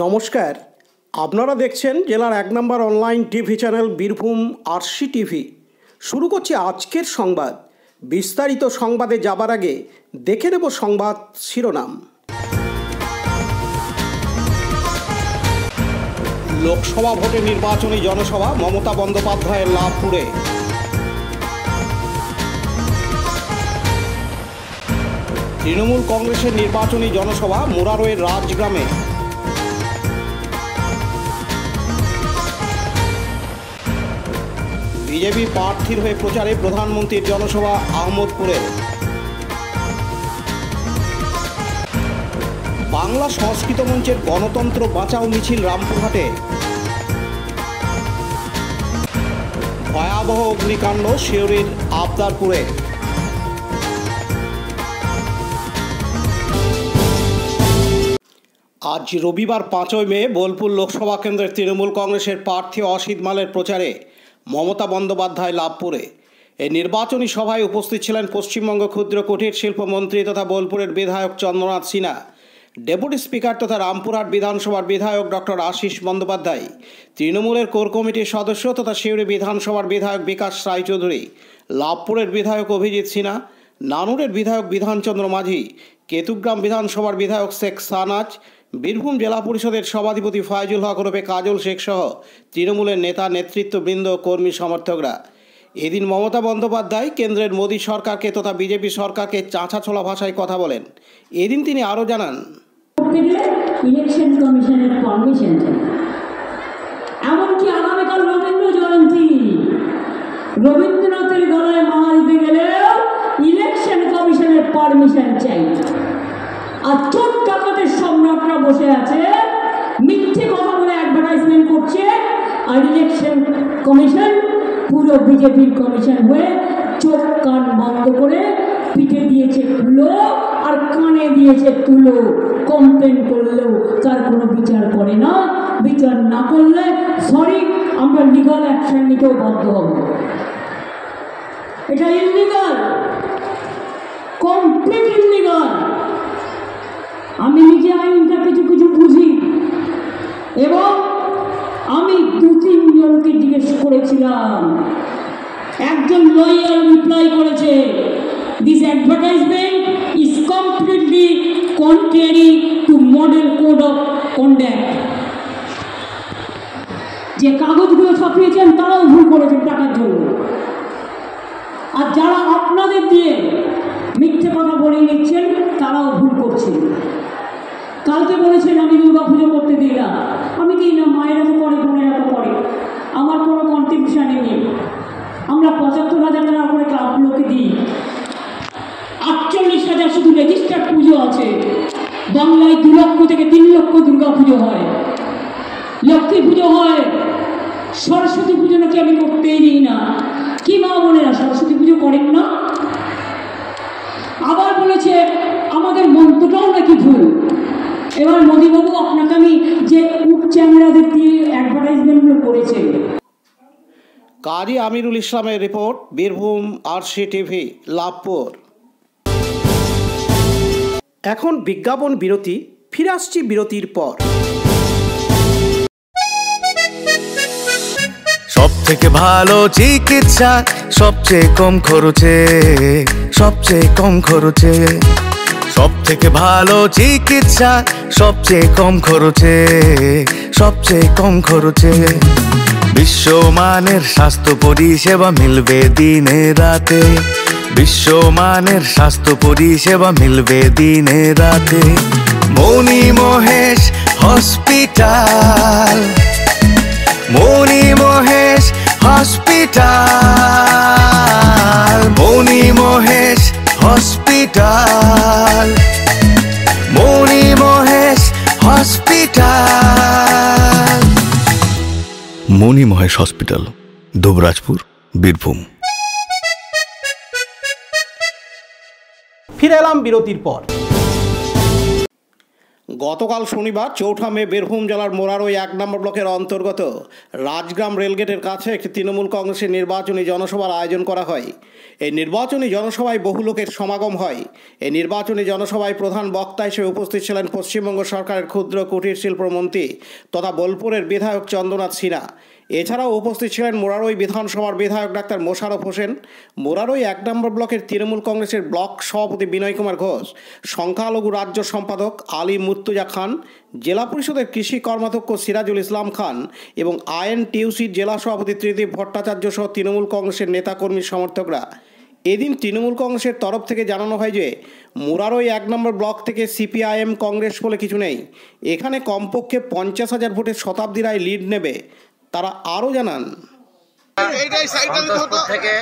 নমস্কার, আপনারা দেখছেন জেলার 1 নম্বর online TV channel Birbhum RC TV. শুরু করছি আজকের সংবাদ। বিস্তারিত সংবাদে যাবার আগে দেখে নেব সংবাদ শিরোনাম। লোকসভা ভোটে নির্বাচনী জনসভা মমতা বন্দ্যোপাধ্যায়ের লাভপুরে। তৃণমূল কংগ্রেসের নির্বাচনী জনসভা মুরারোয়ের রাজগ্রামে। বিজেপি প্রার্থীর হয়ে প্রচারে প্রধানমন্ত্রীর জনসভা আহমদপুরে। বাংলা সংস্কৃত মঞ্চের গণতন্ত্র বাঁচাও মিছিল রামপুরহাটে। ভয়াবহ অগ্নিকাণ্ড শিউরির আবদারপুরে। আজ রবিবার 5 মে বোলপুর লোকসভা কেন্দ্রের তৃণমূল কংগ্রেসের প্রার্থী অসিত মালের প্রচারে মমতা বন্দ্যোপাধ্যায় লাভপুরে। এই নির্বাচনী সভায় উপস্থিত ছিলেন পশ্চিমবঙ্গ ক্ষুদ্র কুটির শিল্প মন্ত্রী তথা বোলপুরের বিধায়ক চন্দ্রনাথ সিনহা, ডেপুটি স্পিকার তথা রামপুরহাট বিধানসভার বিধায়ক ডক্টর আশিস বন্দ্যোপাধ্যায়, তৃণমূলের কোর কমিটির সদস্য তথা সিউড়ি বিধানসভার বিধায়ক বিকাশ রায়চৌধুরী, লাভপুরের বিধায়ক অভিজিৎ সিনহা, নানুরের বিধায়ক বিধানচন্দ্র মাঝি, কেতুগ্রাম বিধানসভার বিধায়ক শেখ সানাজ, বীরভূম জেলা পরিষদের সভাধিপতি ফয়জুল হক ওরফে কাজল শেখ সহ তৃণমূলের নেতা নেতৃত্ববৃন্দ কর্মী সমর্থকরা। এদিন মমতা বন্দ্যোপাধ্যায় কেন্দ্রের মোদী সরকারকে তথা বিজেপি সরকারকে চাঁচাছোলা ভাষায় কথা বলেন। এদিন তিনি আরও জানান, ইলেকশন কমিশনের পারমিশন চাই, এমনকি আগামীকাল রবীন্দ্র জয়ন্তী, রবীন্দ্রনাথের গলায় মালা দিতে গেলেও ইলেকশন কমিশনের পারমিশন চাই। আর চোর টাকাদের সম্রাটরা বসে আছে, মিথ্যে কথা বলে অ্যাডভার্টাইজমেন্ট করছে, আর ইলেকশন কমিশন পুরো বিজেপির কমিশন হয়ে চোখ কান বন্ধ করে পিঠে দিয়েছে তুলো আর কানে দিয়েছে তুলো। কমপ্লেন করলেও তার কোনো বিচার করে না, বিচার না করলে সরি আমরা লিগাল অ্যাকশন নিতেও বাধ্য হব। এটা ইললিগাল, কমপ্লিট ইললিগাল। আমি নিজে আইনটা কিছু কিছু বুঝি এবং আমি 2-3 জনকে জিজ্ঞেস করেছিলাম। একজন লয়ার রিপ্লাই করেছে, this advertisement is completely contrary to model code of conduct. যে কাগজগুলো ছাপিয়েছেন তারাও ভুল করেছেন টাকার জন্য, আর যারা আপনাদের দিয়ে মিথ্যে কথা বলে নিচ্ছেন তারাও ভুল করছেন। কালকে বলেছেন আমি দুর্গা পুজো করতে দিই না, আমি দিই না, মায়েরা তো করে, বোনেরা তো করে, আমার কোনো কন্ট্রিবিউশনই নেই। আমরা 75,000 টাকা করে ক্লাবগুলোকে দিই, 48,000 শুধু রেজিস্টার্ড পুজো আছে। বাংলায় 2 লক্ষ থেকে 3 লক্ষ দুর্গা পুজো হয়, লক্ষ্মী পুজো হয়, সরস্বতী পুজো নাকি আমি করতেই দিই না। কি মা বোনেরা সরস্বতী পুজো করেন না? আবার বলেছে আমাদের মন্ত্রটাও নাকি ভুল। এবার মোদীবাবু আপনাকে আমি যে চ্যানেলাদের দিয়ে অ্যাডভার্টাইজমেন্টগুলো করেছে। কাজী আমিরুল ইসলামের report, Birbhum RC TV, Labhpur. এখন বিজ্ঞাপন বিরতি, ফিরে আসছি বিরতির পর। সব থেকে ভালো চিকিৎসা সবচেয়ে কম খরচে, সবচেয়ে কম খরচে। সব থেকে ভালো চিকিৎসা সবচেয়ে কম খরচে, সবচেয়ে কম খরচে। বিশ্বমানের স্বাস্থ্য পরিষেবা মিলবে দিনে রাতে, বিশ্বমানের স্বাস্থ্য পরিষেবা মিলবে দিনে রাতে। মণি মহেশ হসপিটাল, মণি মহেশ হসপিটাল, মণি মহেশ হসপিটাল, মণি মহেশ হসপিটাল। মণি মহেশ হসপিটাল, দুবরাজপুর, বীরভূম। ফিরে এলাম বিরতির পর। গতকাল শনিবার 4 মে বীরভূম জেলার মোরারই 1 নম্বর ব্লকের অন্তর্গত রাজগ্রাম রেলগেটের কাছে একটি তৃণমূল কংগ্রেসের নির্বাচনী জনসভার আয়োজন করা হয়। এই নির্বাচনী জনসভায় বহু লোকের সমাগম হয়। এই নির্বাচনী জনসভায় প্রধান বক্তা হিসেবে উপস্থিত ছিলেন পশ্চিমবঙ্গ সরকারের ক্ষুদ্র কুটির শিল্পমন্ত্রী তথা বোলপুরের বিধায়ক চন্দ্রনাথ সিনহা। এছাড়াও উপস্থিত ছিলেন মোরারই বিধানসভার বিধায়ক ডাক্তার মোশাররফ হোসেন, মোরারই 1 নম্বর ব্লকের তৃণমূল কংগ্রেসের ব্লক সভাপতি বিনয় কুমার ঘোষ, সংখ্যালঘু রাজ্য সম্পাদক আলী মুর্তুজা খান, জেলা পরিষদের কৃষি কর্মাধ্যক্ষ সিরাজুল ইসলাম খান এবং আইএনটিইউসির জেলা সভাপতি ত্রিদীপ ভট্টাচার্য সহ তৃণমূল কংগ্রেসের নেতাকর্মী সমর্থকরা। এদিন তৃণমূল কংগ্রেসের তরফ থেকে জানানো হয় যে মোরারই 1 নম্বর ব্লক থেকে সিপিআইএম কংগ্রেস বলে কিছু নেই, এখানে কমপক্ষে 50,000 ভোটের শতাব্দী রায় লিড নেবে। তারা আরও জানান, থেকে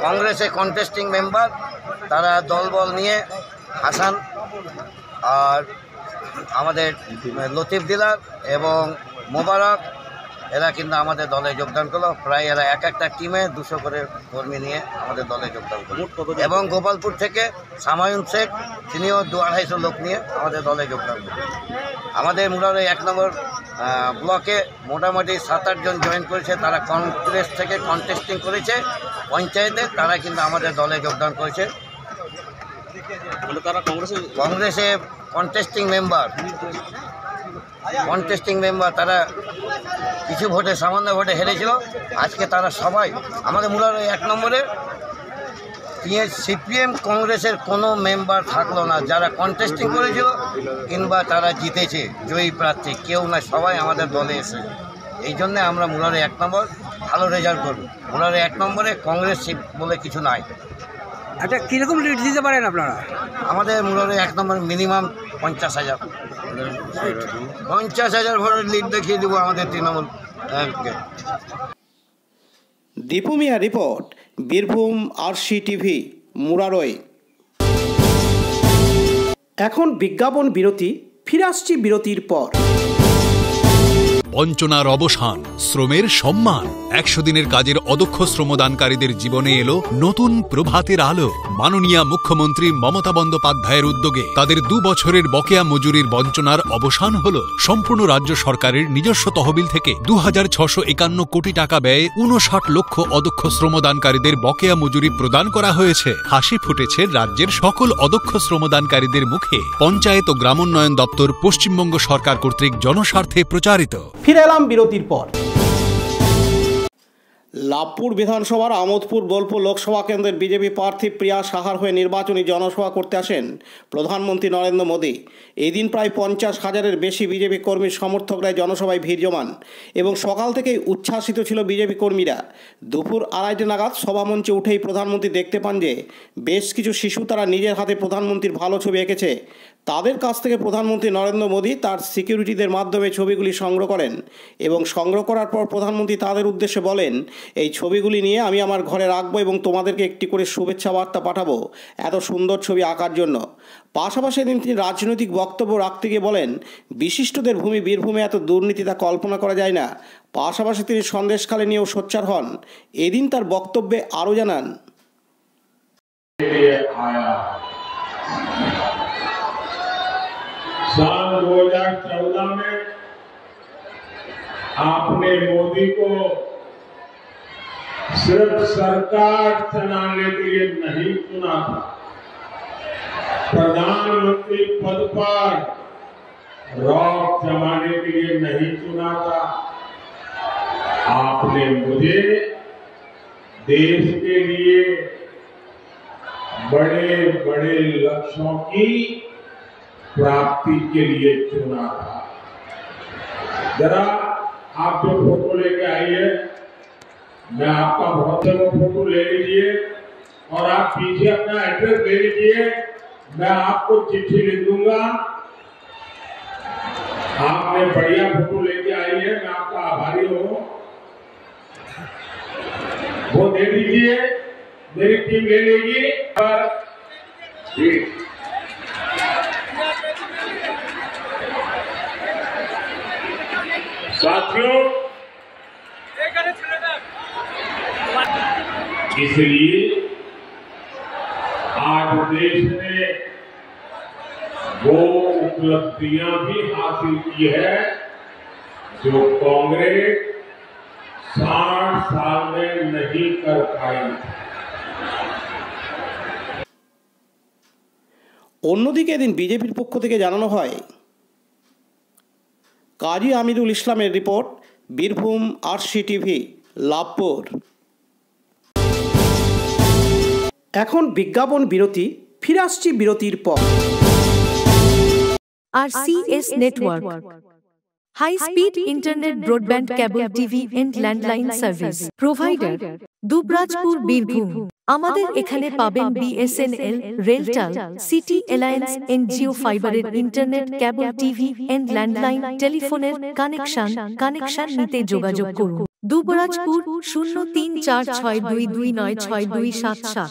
কংগ্রেসের কন্টেস্টিং মেম্বার তারা দলবল নিয়ে হাসান আর আমাদের লতিফ দিলার এবং মোবারক এরা কিন্তু আমাদের দলে যোগদান করলো। প্রায় এরা একটা টিমে 200 করে কর্মী নিয়ে আমাদের দলে যোগদান করলো এবং গোপালপুর থেকে সামায়ুন শেখ তিনিও 200-250 লোক নিয়ে আমাদের দলে যোগদান করলো। আমাদের মোরারই 1 নম্বর ব্লকে মোটামুটি 7-8 জন জয়েন করেছে, তারা কংগ্রেস থেকে কন্টেস্টিং করেছে পঞ্চায়েতে, তারা কিন্তু আমাদের দলে যোগদান করেছে। তারা কংগ্রেসে কন্টেস্টিং মেম্বার তারা কিছু ভোটে সামান্য ভোটে হেরেছিল। আজকে তারা সবাই আমাদের মোরারই 1 নম্বরে সিপিএম কংগ্রেসের কোনো মেম্বার থাকলো না, যারা কন্টেস্টিং করেছিল কিংবা তারা জিতেছে জয়ী প্রার্থী কেউ না, সবাই আমাদের দলে এসে। এই জন্যে আমরা মোরারই 1 নম্বর ভালো রেজাল্ট করব। মোরারই 1 নম্বরে কংগ্রেস বলে কিছু নাই। আচ্ছা, কীরকম লিড দিতে পারেন আপনারা? আমাদের মোরারই 1 নম্বর মিনিমাম 50,000 ভোটের লিড দেখিয়ে দেবো আমাদের তৃণমূল। দীপু মিয়া রিপোর্ট, বীরভূম RCTV মোরারই। এখন বিজ্ঞাপন বিরতি, ফিরে আসছি বিরতির পর। বঞ্চনার অবসান, শ্রমের সম্মান। 100 দিনের কাজের অদক্ষ শ্রমদানকারীদের জীবনে এলো নতুন প্রভাতের আলো। মাননীয় মুখ্যমন্ত্রী মমতা বন্দ্যোপাধ্যায়ের উদ্যোগে তাদের 2 বছরের বকেয়া মজুরির বঞ্চনার অবসান হল। সম্পূর্ণ রাজ্য সরকারের নিজস্ব তহবিল থেকে 2651 কোটি টাকা ব্যয়ে 59 লক্ষ অদক্ষ শ্রমদানকারীদের বকেয়া মজুরি প্রদান করা হয়েছে। হাসি ফুটেছে রাজ্যের সকল অদক্ষ শ্রমদানকারীদের মুখে। পঞ্চায়েত ও গ্রামোন্নয়ন দপ্তর পশ্চিমবঙ্গ সরকার কর্তৃক জনস্বার্থে প্রচারিত। ফিরে এলাম বিরতির পর। লাভপুর বিধানসভার আমোদপুর বোলপুর লোকসভা কেন্দ্রের বিজেপি প্রার্থী প্রিয়া সাহার হয়ে নির্বাচনী জনসভা করতে আসেন প্রধানমন্ত্রী নরেন্দ্র মোদী। এদিন প্রায় 50,000-এর বেশি বিজেপি কর্মীর সমর্থকরা জনসভায় ভিড় জমান এবং সকাল থেকেই উচ্ছ্বাসিত ছিল বিজেপি কর্মীরা। দুপুর 2:30 নাগাদ সভামঞ্চে উঠেই প্রধানমন্ত্রী দেখতে পান যে বেশ কিছু শিশু তারা নিজের হাতে প্রধানমন্ত্রীর ভালো ছবি এঁকেছে। তাদের কাছ থেকে প্রধানমন্ত্রী নরেন্দ্র মোদী তার সিকিউরিটিদের মাধ্যমে ছবিগুলি সংগ্রহ করেন এবং সংগ্রহ করার পর প্রধানমন্ত্রী তাদের উদ্দেশ্যে বলেন, এই ছবিগুলি নিয়ে আমি আমার ঘরে রাখবো এবং তোমাদেরকে একটি করে শুভেচ্ছা বার্তা পাঠাবো এত সুন্দর ছবি আঁকার জন্য। পাশাপাশি এদিন তিনি রাজনৈতিক বক্তব্য রাখতে গিয়ে বলেন, বিশিষ্টদের ভূমি বীরভূমে এত দুর্নীতি তা কল্পনা করা যায় না। পাশাপাশি তিনি সন্দেশখালী নিয়েও সোচ্চার হন। এদিন তার বক্তব্যে আরও জানান, साल 2014 में आपने मोदी को सिर्फ सरकार चलाने के लिए नहीं चुना था, प्रधानमंत्री पद पर रॉक जमाने के लिए नहीं चुना था। आपने मुझे देश के लिए बड़े बड़े लक्ष्यों की प्राप्ति के लिए चुना था। जरा आप जो फोटो लेके आइए, मैं आपका बहुत से फोटो ले लीजिए और आप पीछे अपना एड्रेस ले लीजिए, मैं आपको चिट्ठी लिख दूंगा। आपने बढ़िया फोटो लेके आई है, मैं आपका आभारी हूं। वो दे दीजिए, मेरी टीम ले लेगी। और साथियों, इसलिए आज देश ने वो उपलब्धियां भी हासिल की है जो कांग्रेस 60 साल में नहीं कर पाई। অন্যদিকে এদিন বিজেপির পক্ষ থেকে জানানো হয়, কাজী আমিরুল ইসলামের রিপোর্ট, বীরভূম RCTV, লাভপুর। এখন বিজ্ঞাপন বিরতি, ফিরে আসছি বিরতির পর। RCS Network, high speed internet, broadband, cable TV and landline service provider, Dubrajpur, Birbhum. আমাদের এখানে পাবেন BSNL, RailTel, City Alliance and Jio ফাইবারের internet, cable TV and landline টেলিফোনের কানেকশন নিতে যোগাযোগ করুন। দুবরাজপুর 034422962977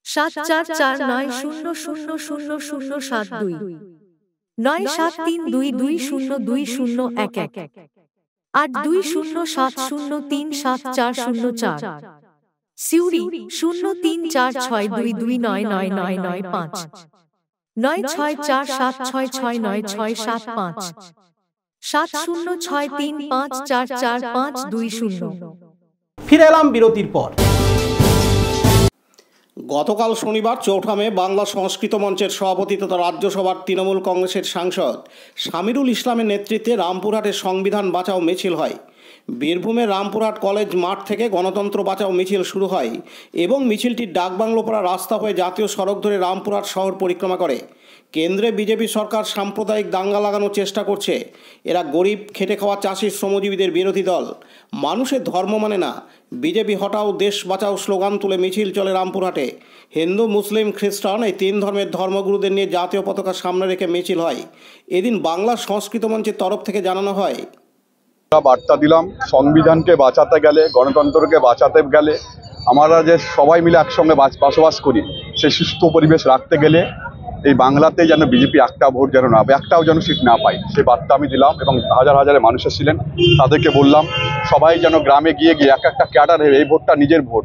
7449000072 9732202011 8207037404। সিউড়ি 034622999995 9647669665 7063544520। ফিরে এলাম বিরতির পর। গতকাল শনিবার 4 মে বাংলা সংস্কৃত মঞ্চের সভাপতি তথা রাজ্যসভার তৃণমূল কংগ্রেসের সাংসদ শামিরুল ইসলামের নেতৃত্বে রামপুরহাটে সংবিধান বাঁচাও মিছিল হয়। বীরভূমের রামপুরহাট কলেজ মাঠ থেকে গণতন্ত্র বাঁচাও মিছিল শুরু হয় এবং মিছিলটি ডাকবাংলোপাড়া রাস্তা হয়ে জাতীয় সড়ক ধরে রামপুরহাট শহর পরিক্রমা করে। কেন্দ্রে বিজেপি সরকার সাম্প্রদায়িক দাঙ্গা লাগানোর চেষ্টা করছে। এরা গরিব, খেটে খাওয়া চাষি, শ্রমজীবীদের বিরোধী দল। মানুষের ধর্ম মানে না, বিজেপি হটাও, দেশ বাঁচাও স্লোগান তুলে মিছিল চলে রামপুরহাটে। হিন্দু, মুসলিম, খ্রিস্টান এই 3 ধর্মের ধর্মগুরুদের নিয়ে জাতীয় পতাকা সামনে রেখে মিছিল হয়। এদিন বাংলা সংস্কৃত মঞ্চের তরফ থেকে জানানো হয়, বার্তা দিলাম সংবিধানকে বাঁচাতে গেলে, গণতন্ত্রকে বাঁচাতে গেলে, আমরা যে সবাই মিলে একসঙ্গে বসবাস করি সেই সুস্থ পরিবেশ রাখতে গেলে এই বাংলাতে যেন বিজেপি একটা ভোট যেন না, একটাও যেন সিট না পায়, সেই বার্তা আমি দিলাম। এবং হাজার হাজারে মানুষ ছিলেন, তাদেরকে বললাম সবাই যেন গ্রামে গিয়ে গিয়ে এক একটা ক্যাডার হয়ে এই ভোটটা নিজের ভোট,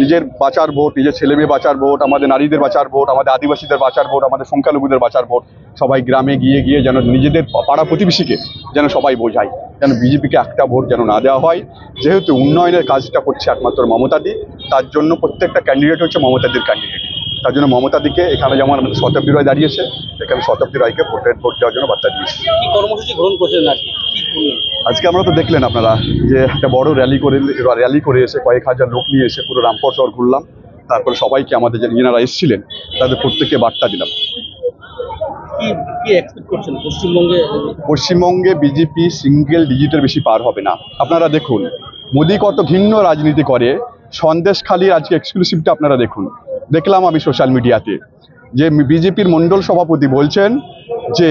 নিজের বাঁচার ভোট, নিজের ছেলে মেয়ে বাঁচার ভোট, আমাদের নারীদের বাঁচার ভোট, আমাদের আদিবাসীদের বাঁচার ভোট, আমাদের সংখ্যালঘুদের বাঁচার ভোট। সবাই গ্রামে গিয়ে গিয়ে যেন নিজেদের পাড়া প্রতিবেশীকে যেন সবাই বোঝায় যেন বিজেপিকে একটা ভোট যেন না দেওয়া হয়। যেহেতু উন্নয়নের কাজটা করছে একমাত্র মমতাদি, তার জন্য প্রত্যেকটা ক্যান্ডিডেট হচ্ছে মমতাদির ক্যান্ডিডেট। তার জন্য মমতাদিকে এখানে যেমন আমাদের শতাব্দী রায় দাঁড়িয়েছে, এখানে শতাব্দী রায়কে ভোট দেওয়ার জন্য বার্তা দিয়েছে। কি কর্মসূচি গ্রহণ করছেন আজকে? আমরা তো দেখলেন আপনারা যে একটা বড় র্যালি করে এসে কয়েক হাজার লোক নিয়ে এসে পুরো রামপুর শহর ঘুরলাম। তারপরে সবাইকে আমাদের যারা এসেছিলেন তাদের প্রত্যেককে বার্তা দিলাম। কি এক্সপেক্ট করছেন পশ্চিমবঙ্গে বিজেপি সিঙ্গেল ডিজিটের বেশি পার হবে না। আপনারা দেখুন মোদী কত ঘৃণ্য রাজনীতি করে। সন্দেশখালীর আজকে এক্সক্লুসিভটা আপনারা দেখুন। দেখলাম আমি সোশ্যাল মিডিয়াতে যে বিজেপির মণ্ডল সভাপতি বলছেন যে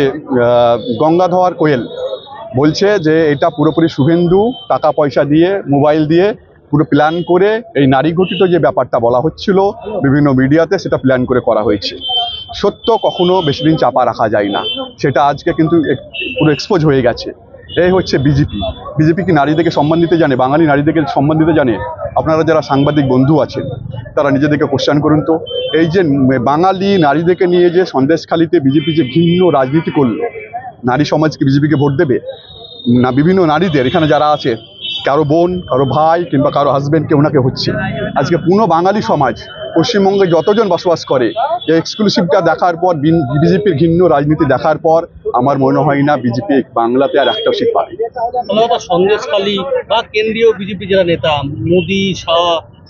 গঙ্গাধর কোয়েল বলছে যে এটা পুরোপুরি শুভেন্দু টাকা পয়সা দিয়ে, মোবাইল দিয়ে পুরো প্ল্যান করে এই নারী ঘটিত যে ব্যাপারটা বলা হচ্ছিল বিভিন্ন মিডিয়াতে, সেটা প্ল্যান করে করা হয়েছে। সত্য কখনো বেশি দিন চাপা রাখা যায় না, সেটা আজকে কিন্তু পুরো এক্সপোজ হয়ে গেছে। এই হচ্ছে বিজেপি। বিজেপি কি নারীদেরকে সম্মান দিতে জানে? বাঙালি নারীদেরকে সম্মান দিতে জানে? আপনারা যারা সাংবাদিক বন্ধু আছেন তারা নিজেদেরকে কোশ্চেন করুন তো। এই যে বাঙালি নারীদেরকে নিয়ে যে সন্দেশখালীতে বিজেপি যে ঘৃণ্য রাজনীতি করলো, নারী সমাজকে বিজেপিকে ভোট দেবে না? বিভিন্ন নারীদের এখানে যারা আছে, কারো বোন, কারো ভাই কিংবা কারো হাজব্যান্ডকে ওনাকে হচ্ছে। আজকে পুরো বাঙালি সমাজ পশ্চিমবঙ্গে যতজন বসবাস করে এই এক্সক্লুসিভটা দেখার পর, বিজেপির ঘৃণ্য রাজনীতি দেখার পর আমার মনে হয় না বিজেপি বাংলাতে আর একটা সিট পাবে। সন্দেশখালী বা কেন্দ্রীয় বিজেপি যারা নেতা মোদী, শাহ,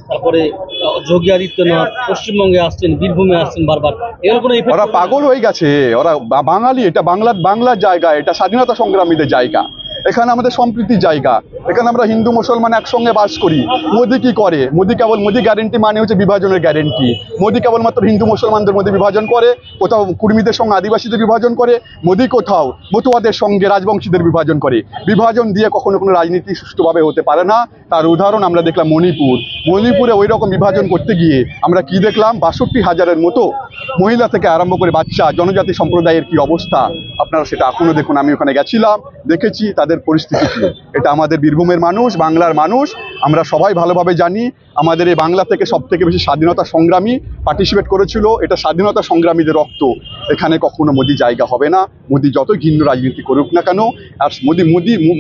তারপরে যোগী আদিত্যনাথ পশ্চিমবঙ্গে আসছেন, বীরভূমে আসছেন বারবার, ওরা পাগল হয়ে গেছে। ওরা বাঙালি, এটা বাংলার জায়গা, এটা স্বাধীনতা সংগ্রামীদের জায়গা, এখানে আমাদের সম্প্রীতির জায়গা, এখানে আমরা হিন্দু মুসলমান একসঙ্গে বাস করি। মোদী কি করে? মোদী গ্যারেন্টি মানে হচ্ছে বিভাজনের গ্যারেন্টি। মোদী কেবলমাত্র হিন্দু মুসলমানদের মধ্যে বিভাজন করে, কোথাও কুর্মীদের সঙ্গে আদিবাসীদের বিভাজন করে, মোদী কোথাও মতুয়াদের সঙ্গে রাজবংশীদের বিভাজন করে। বিভাজন দিয়ে কখনো কোনো রাজনীতি সুষ্ঠুভাবে হতে পারে না। তার উদাহরণ আমরা দেখলাম মণিপুরে ওই রকম বিভাজন করতে গিয়ে আমরা কি দেখলাম? 62,000-এর মতো মহিলা থেকে আরম্ভ করে বাচ্চা, জনজাতি সম্প্রদায়ের কি অবস্থা আপনারা সেটা এখনো দেখুন। আমি ওখানে গেছিলাম, দেখেছি তাদের পরিস্থিতি কি। এটা আমাদের বীরভূমের মানুষ, বাংলার মানুষ, আমরা সবাই ভালোভাবে জানি। আমাদের এই বাংলা থেকে সব থেকে বেশি স্বাধীনতা সংগ্রামী পার্টিসিপেট করেছিল, এটা স্বাধীনতা সংগ্রামীদের রক্ত। এখানে কখনো মোদি জায়গা হবে না, মোদি যতই ঘৃণ্য রাজনীতি করুক না কেন। আর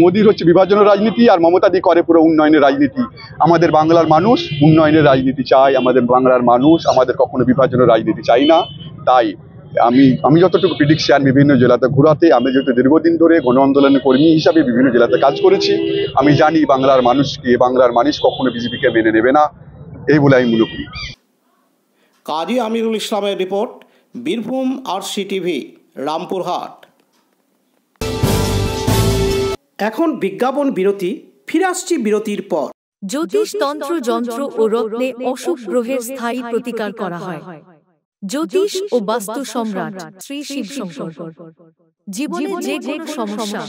মোদির হচ্ছে বিভাজনের রাজনীতি, আর মমতাদি করে পুরো উন্নয়নের রাজনীতি। আমাদের বাংলার মানুষ উন্নয়নের রাজনীতি চায়, আমাদের বাংলার মানুষ আমাদের কখনো বিভাজনের রাজনীতি চাই না। তাই আমি যতটুকু প্রিডিকশন বিভিন্ন জেলাতে ঘোরাতে, আমি যেহেতু দীর্ঘদিন ধরে গণ আন্দোলনের কর্মী হিসাবে বিভিন্ন জেলাতে কাজ করেছি, আমি জানি বাংলার মানুষ কখনো বিজেপিকে মেনে নেবে না, এই বলে আমি মনে করি। কাজী আমিরুল ইসলামের রিপোর্ট, বীরভূম RCTV, রামপুরহাট। এখন বিজ্ঞাপন বিরতি, ফিরে আসছি বিরতির পর। জ্যোতিষ তন্ত্র যন্ত্র ও রত্নে অশুভ গ্রহের স্থায়ী প্রতিকার করা হয়। জ্যোতিষ ও বাস্তু সম্রাট শ্রী শিবশঙ্কর। জীবনে যে কোনো সমস্যা,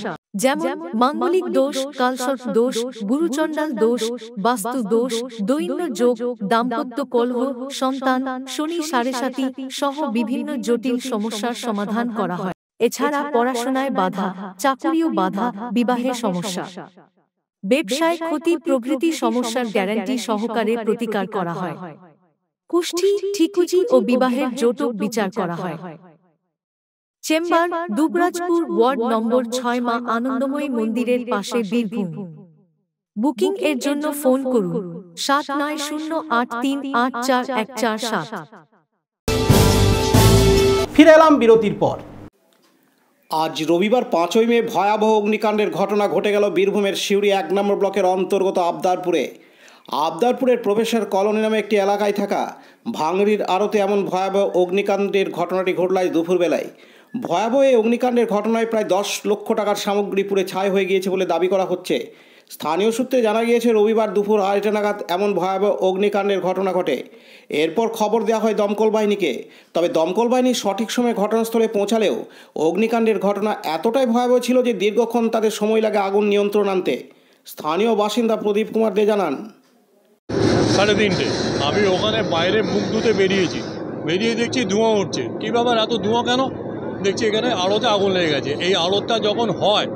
যেমন মাঙ্গলিক দোষ, কালসর্প দোষ, গুরুচণ্ডাল দোষ, বাস্তু দোষ, দৈন্য যোগ, দাম্পত্য কলহ, সন্তান, শনি সাড়েসাতি সহ বিভিন্ন জটিল সমস্যার সমাধান করা হয়। এছাড়া পড়াশোনায় বাধা, চাকরিও বাধা, বিবাহে সমস্যা, ব্যবসায় ক্ষতি প্রভৃতি সমস্যার গ্যারান্টি সহকারে প্রতিকার করা হয়। কুষ্ঠি, ঠিকুজি ও বিবাহের জটিল বিচার করা হয়। চেম্বার, দুবরাজপুর, ওয়ার্ড নম্বর 6, মা আনন্দময়ী মন্দিরের পাশে, বীরভূম। বুকিং এর জন্য ফোন করুন 7908384147। ফিরে এলাম বিরতির পর। আজ রবিবার 5ই মে ভয়াবহ অগ্নিকাণ্ডের ঘটনা ঘটে গেল বীরভূমের সিউড়ি 1 নম্বর ব্লকের অন্তর্গত আবদারপুরের প্রফেসর কলোনি নামে একটি এলাকায় থাকা ভাঙড়ির আড়তে এমন ভয়াবহ অগ্নিকাণ্ডের ঘটনাটি ঘটল আজ দুপুরবেলায়। ভয়াবহ এই অগ্নিকাণ্ডের ঘটনায় প্রায় 10 লক্ষ টাকার সামগ্রী পুড়ে ছাই হয়ে গিয়েছে বলে দাবি করা হচ্ছে। স্থানীয় সূত্রে জানা গিয়েছে রবিবার দুপুর 2টা নাগাদ এমন ভয়াবহ অগ্নিকাণ্ডের ঘটনা ঘটে। এরপর খবর দেওয়া হয় দমকল বাহিনীকে। তবে দমকল বাহিনী সঠিক সময়ে ঘটনাস্থলে পৌঁছালেও অগ্নিকাণ্ডের ঘটনা এতটাই ভয়াবহ ছিল যে দীর্ঘক্ষণ তাদের সময় লাগে আগুন নিয়ন্ত্রণ আনতে। স্থানীয় বাসিন্দা প্রদীপ কুমার দে জানান, 3:30 আমি ওখানে বাইরে মুখ ধুতে বেরিয়ে দেখছি ধোঁয়া উঠছে। কী ব্যাপার, এত ধোঁয়া কেন? দেখছি এখানে আড়তে আগুন লেগে গেছে। এই আড়তটা যখন হয়,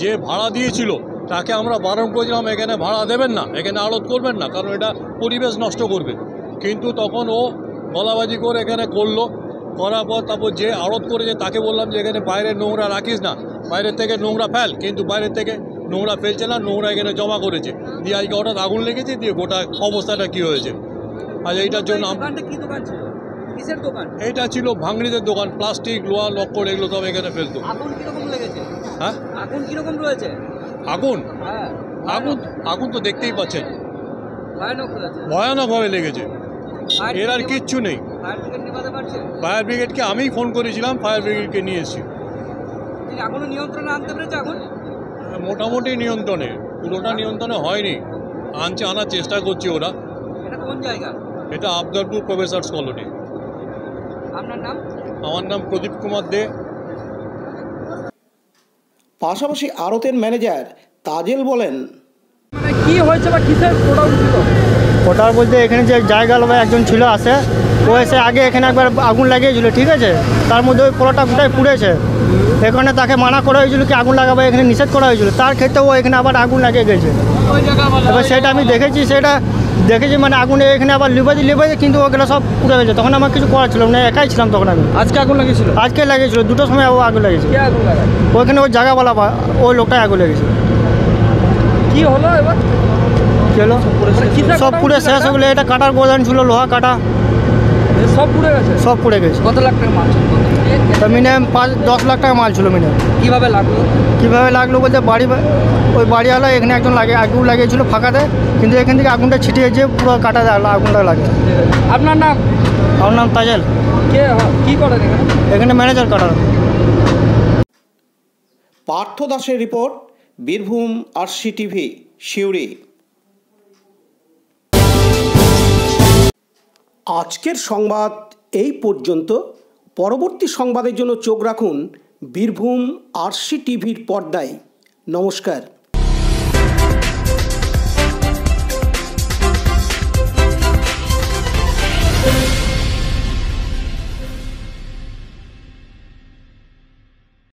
যে ভাড়া দিয়েছিল তাকে আমরা বারণ করেছিলাম এখানে ভাড়া দেবেন না, এখানে আড়ত করবেন না, কারণ এটা পরিবেশ নষ্ট করবে। কিন্তু তখন ও গলাবাজি করে এখানে করার পর তারপর যে আড়ত করেছে তাকে বললাম যে এখানে বাইরে নোংরা রাখিস না, বাইরের থেকে নোংরা ফেল, কিন্তু বাইরের থেকে নোংরা ফেলছে না, নোংরা এখানে জমা করেছে। দিয়ে আজকে হঠাৎ আগুন লেগেছে, দিয়ে গোটা অবস্থাটা কী হয়েছে। আর এইটার জন্য এইটা ছিল ভাঙড়িদের দোকান, প্লাস্টিক, লোহা, লক্কর এগুলো সব এখানে ফেলতো। আগুন কিরকম লেগেছে? হ্যাঁ, আগুন কিরকম রয়েছে? আগুন তো দেখতেই পাচ্ছেন, ভয়ানকভাবে লেগেছে। এর আর কিচ্ছু নেই। ফায়ার ব্রিগেডকে আমিই ফোন করেছিলাম, ফায়ার ব্রিগেডকে নিয়ে এসেছি। এখনো নিয়ন্ত্রণে আনতে পেরেছে আগুন? মোটামুটি নিয়ন্ত্রণে, পুরোটা নিয়ন্ত্রণে হয়নি, আনার চেষ্টা করছে ওরা। এটা কোন জায়গা? এটা আবদারপুর প্রফেসর্স কলোনি। আপনার নাম? আমার নাম প্রদীপ কুমার দে। পাশাপাশি আড়তের ম্যানেজার তাজেল বলেন, কি হয়েছে বা কিসের প্রোডাক্ট ছিল? ওটার বলতে এখানে যে জায়গা লোক একজন ছিল আসে, ও এসে আগে এখানে একবার আগুন লাগিয়েছিল, ঠিক আছে, তার মধ্যে ওই পোড়াটা গোটাই পুড়েছে। এখানে তাকে মানা করা হয়েছিল কি আগুন লাগাবে, এখানে নিষেধ করা হয়েছিল, তার ক্ষেত্রে ও এখানে আবার আগুন লাগিয়ে গেছে। এবার সেটা আমি দেখেছি মানে আগুনে এখানে আবার লিবাজি, কিন্তু ওগুলো সব পুড়ে গেছে। তখন আমার কিছু করার ছিল না, একাই ছিলাম তখন আমি। আজকে আগুন লাগিয়েছিল? আজকে লাগিয়েছিল, 2টোর সময় ও আগুন লাগিয়েছিল। ওইখানে ওই জায়গাওয়ালা ওই লোকটাই আগুন লেগেছে। কি হলো এবার? কি হলো? সব পুড়ে শেষ হয়ে গেলো। এটা কাটার গোদাম ছিল, লোহা কাটা, সব পুড়ে গেছে। সব পুড়ে গেছে। কত লাখ টাকা মাল ছিল? মিনিমাম 5-10 লাখ টাকা মাল ছিল মিনিমাম। কিভাবে লাগলো বলতে ওই বাড়িওয়ালা এখানে একজন আগুন লাগিয়েছিল ফাঁকাতে, কিন্তু এখান থেকে আগুনটা ছিটিয়ে যে পুরো কাটা আগুনটা লাগে। আপনার নাম? আমার নাম তাজেল। কি করেন এখানে ম্যানেজার কাটার। পার্থ দাসের রিপোর্ট, বীরভূম RCTV, সিউড়ি। আজকের সংবাদ এই পর্যন্ত। পরবর্তী সংবাদের জন্য চোখ রাখুন বীরভূম RCTVর পর্দায়। নমস্কার।